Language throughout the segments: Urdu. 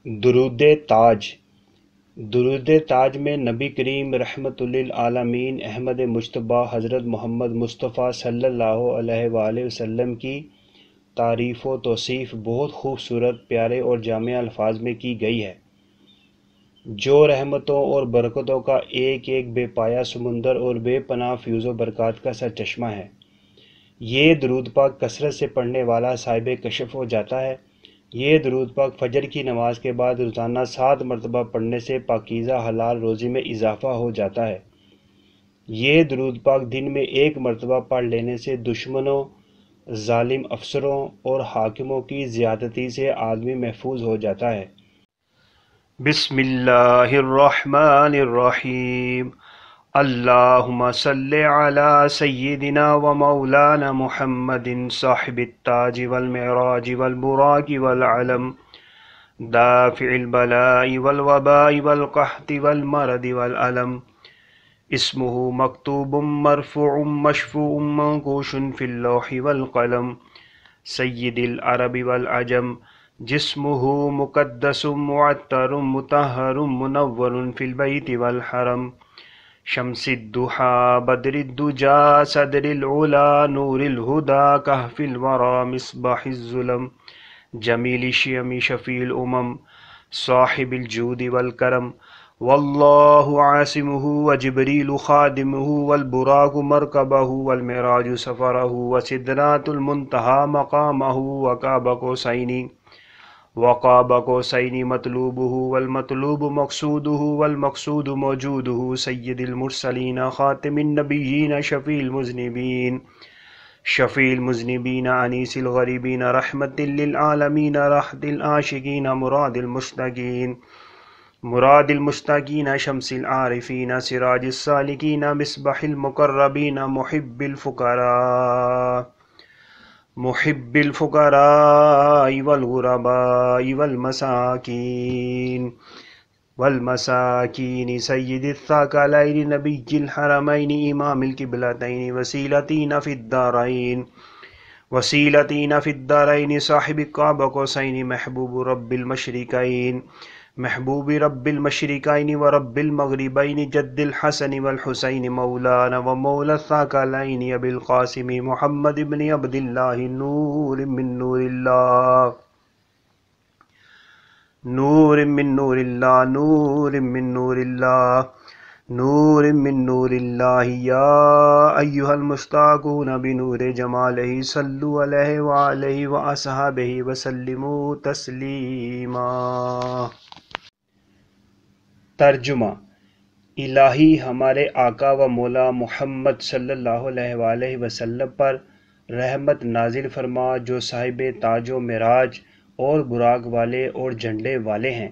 درود تاج۔ درود تاج میں نبی کریم رحمت للعالمین احمد مجتبیٰ حضرت محمد مصطفیٰ صلی اللہ علیہ وآلہ وسلم کی تعریف و توصیف بہت خوبصورت، پیارے اور جامع الفاظ میں کی گئی ہے، جو رحمتوں اور برکتوں کا ایک ایک بے پایہ سمندر اور بے پناہ فیوز و برکات کا سرچشمہ ہے۔ یہ درود پاک کثرت سے پڑھنے والا صاحب کشف ہو جاتا ہے۔ یہ درود پاک فجر کی نماز کے بعد روزانہ 7 مرتبہ پڑھنے سے پاکیزہ حلال روزی میں اضافہ ہو جاتا ہے۔ یہ درود پاک دن میں 1 مرتبہ پڑھ لینے سے دشمنوں، ظالم افسروں اور حاکموں کی زیادتی سے آدمی محفوظ ہو جاتا ہے۔ بسم اللہ الرحمن الرحیم۔ اللہم صلی علی سیدنا و مولانا محمد صاحب التاج والمعراج والبراق والعلم، دافع البلاء والوباء والقحط والمرض والألم، اسمہ مکتوب مرفوع مشفوع منقوش فی اللوح والقلم، سید العرب والعجم، جسمہ مقدس معطر مطہر منور فی البیت والحرم، شمس الضحى بدر الدجى صدر العلا نور الهدى كهف الورى مصباح الظلم، جمیل الشیم شفیع الامم، صاحب الجود والکرم، واللہ عاصمہ وجبریل خادمہ والبراق مرکبہ والمعراج سفرہ وسدرات المنتہى مقامہ وقاب قوسین مطلوبہ والمطلوب مقصودہ والمقصود موجودہ، سید المرسلین خاتم النبیین شفیع المذنبین انیس الغریبین رحمت للعالمین راحت العاشقین مراد المشتاقین شمس العارفین سراج السالکین مصباح المقربین محب الفقراء والغرباء والمساکین سید الثقلین نبی الحرمین امام القبلتین وسیلتین فی الدارین صاحب قاب قوسین محبوب رب المشرقین ورب المغربین جد الحسن والحسین مولانا ومولا الثقلین ابی القاسم محمد بن عبد اللہ نور من نور اللہ نور من نور اللہ نور من نور اللہ نور من نور اللہ، یا ایہا المشتاقون بنور جمالہ صلو علیہ وآلہ واصحابہ وسلموا تسلیما۔ ترجمہ: الہی ہمارے آقا و مولا محمد صلی اللہ علیہ وآلہ وسلم پر رحمت نازل فرما، جو صاحب تاج و معراج اور براق والے اور جھنڈے والے ہیں،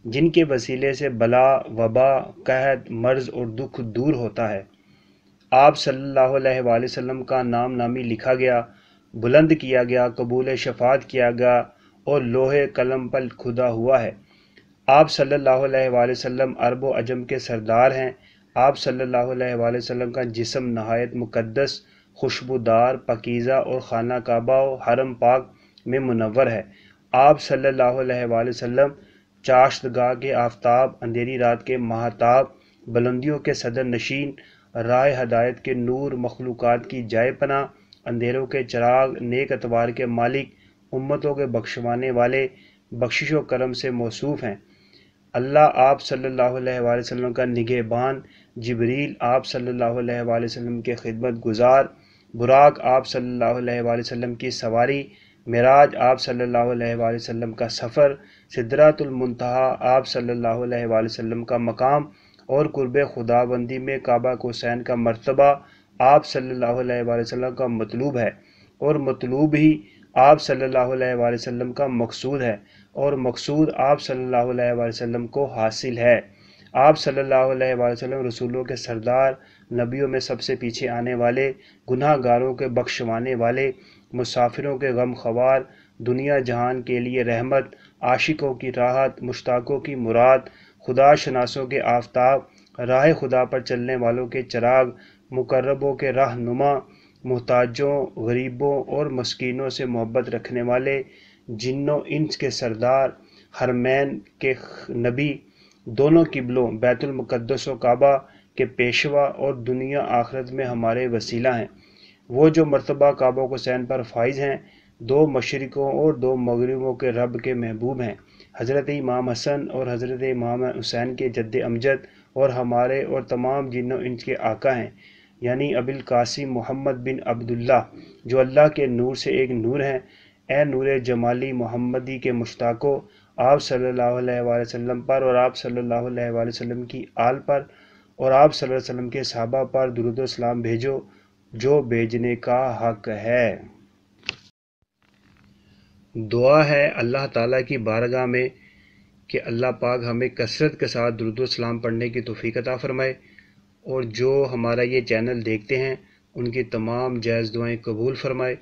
جن کے وسیلے سے بلا، وبا، قحط، مرض اور دکھ دور ہوتا ہے۔ آپ صلی اللہ علیہ وآلہ وسلم کا نام نامی لکھا گیا، بلند کیا گیا، قبول شفاعت کیا گیا اور لوح قلم پر کھدا ہوا ہے۔ آپ صلی اللہ علیہ وآلہ وسلم عرب و عجم کے سردار ہیں۔ آپ صلی اللہ علیہ وآلہ وسلم کا جسم نہایت مقدس، خوشبودار، پاکیزہ اور خانہ کعبہ و حرم پاک میں منور ہے۔ آپ صلی اللہ علیہ وآلہ وسلم چاشتگاہ کے آفتاب، اندھیری رات کے ماہتاب، بلندیوں کے صدر نشین، راہ ہدایت کے نور، مخلوقات کی جائے پناہ، اندھیروں کے چراغ، نیک اتوار کے مالک، امتوں کے بخشوانے والے، بخشش و کرم سے موصوف ہیں۔ اللہ آپ صلی اللہ علیہ وآلہ وسلم کا نگہبان، جبریل آپ صلی اللہ علیہ وآلہ وسلم کے خدمت گزار، براق آپ صلی اللہ علیہ وآلہ وسلم کی سواری، معراج آپ صلی اللہ علیہ وآلہ وسلم کا سفر، سدرات المنتہا آپ صلی اللہ علیہ وآلہ وسلم کا مقام اور قرب خدا بندی میں کعبہ قوسین کا مرتبہ آپ صلی اللہ علیہ وآلہ وسلم کا مطلوب ہے، اور مطلوب ہی آپ صلی اللہ علیہ وآلہ وسلم کا مقصود ہے، اور مقصود آپ صلی اللہ علیہ وآلہ وسلم کو حاصل ہے۔ آپ صلی اللہ علیہ وآلہ وسلم رسولوں کے سردار، نبیوں میں سب سے پیچھے آنے والے، گناہ گاروں کے بخشوانے والے، مسافروں کے غم خوار، دنیا جہان کے لیے رحمت، عاشقوں کی راحت، مشتاقوں کی مراد، خدا شناسوں کے آفتاب، راہ خدا پر چلنے والوں کے چراغ، مقربوں کے رہنما، محتاجوں، غریبوں اور مسکینوں سے محبت رکھنے والے، جنوں انس کے سردار، حرمین کے نبی، دونوں قبلوں بیت المقدس و کعبہ کے پیشوا اور دنیا آخرت میں ہمارے وسیلہ ہیں، وہ جو مرتبہ کعبہ حسین پر فائز ہیں، دو مشرقوں اور دو مغربوں کے رب کے محبوب ہیں، حضرت امام حسن اور حضرت امام حسین کے جد امجد اور ہمارے اور تمام جن و انس کے آقا ہیں، یعنی ابی القاسم محمد بن عبداللہ، جو اللہ کے نور سے ایک نور ہیں۔ اے نور جمالی محمدی کے مشتاقو، آپ صلی اللہ علیہ وآلہ وسلم پر اور آپ صلی اللہ علیہ وآلہ وسلم کی آل پر اور آپ صلی اللہ علیہ وسلم کے صحابہ پر درود و سلام بھیجو، جو بھیجنے کا حق ہے۔ دعا ہے اللہ تعالیٰ کی بارگاہ میں کہ اللہ پاک ہمیں کثرت کے ساتھ درود و سلام پڑھنے کی توفیق عطا فرمائے، اور جو ہمارا یہ چینل دیکھتے ہیں ان کی تمام جائز دعائیں قبول فرمائے۔